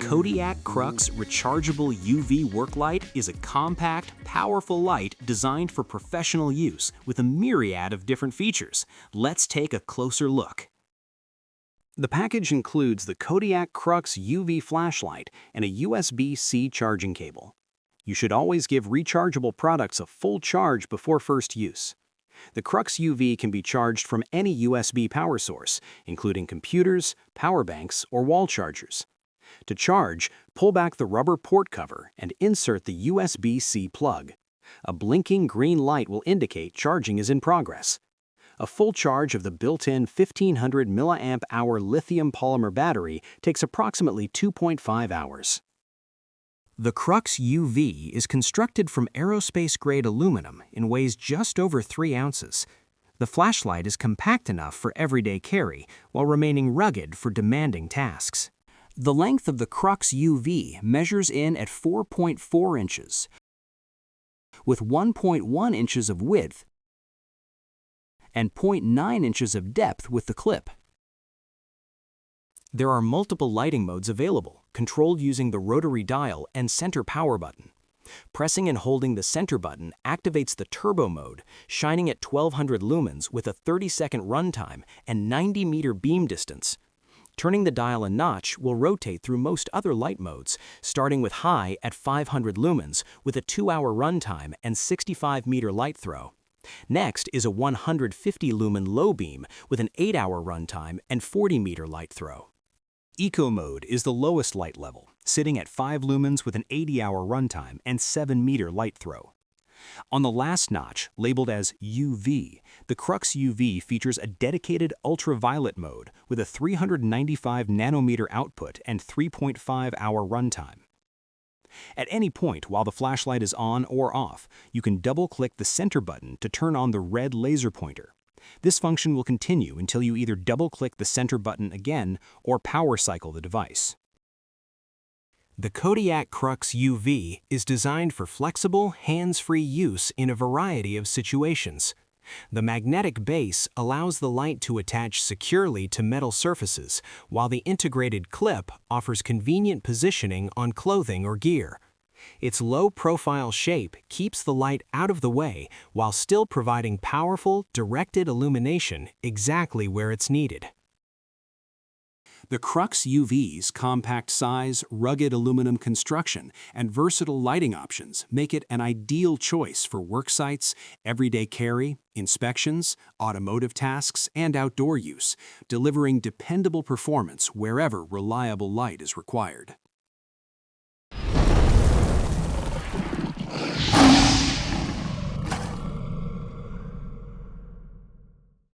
Kodiak Krux Rechargeable UV work light is a compact, powerful light designed for professional use with a myriad of different features. Let's take a closer look. The package includes the Kodiak Krux UV flashlight and a USB-C charging cable. You should always give rechargeable products a full charge before first use. The Krux UV can be charged from any USB power source, including computers, power banks, or wall chargers. To charge, pull back the rubber port cover and insert the USB-C plug. A blinking green light will indicate charging is in progress. A full charge of the built-in 1500 mAh lithium polymer battery takes approximately 2.5 hours. The Krux UV is constructed from aerospace-grade aluminum and weighs just over 3 ounces. The flashlight is compact enough for everyday carry while remaining rugged for demanding tasks. The length of the Krux UV measures in at 4.4 inches, with 1.1 inches of width and 0.9 inches of depth with the clip. There are multiple lighting modes available, controlled using the rotary dial and center power button. Pressing and holding the center button activates the turbo mode, shining at 1200 lumens with a 30-second runtime and 90-meter beam distance. Turning the dial a notch will rotate through most other light modes, starting with high at 500 lumens with a 2-hour runtime and 65-meter light throw. Next is a 150-lumen low beam with an 8-hour runtime and 40-meter light throw. Eco mode is the lowest light level, sitting at 5 lumens with an 80-hour runtime and 7-meter light throw. On the last notch, labeled as UV, the Krux UV features a dedicated ultraviolet mode with a 395 nanometer output and 3.5-hour runtime. At any point while the flashlight is on or off, you can double-click the center button to turn on the red laser pointer. This function will continue until you either double-click the center button again or power cycle the device. The Kodiak Krux UV is designed for flexible, hands-free use in a variety of situations. The magnetic base allows the light to attach securely to metal surfaces, while the integrated clip offers convenient positioning on clothing or gear. Its low-profile shape keeps the light out of the way while still providing powerful, directed illumination exactly where it's needed. The Krux UV's compact size, rugged aluminum construction, and versatile lighting options make it an ideal choice for work sites, everyday carry, inspections, automotive tasks, and outdoor use, delivering dependable performance wherever reliable light is required.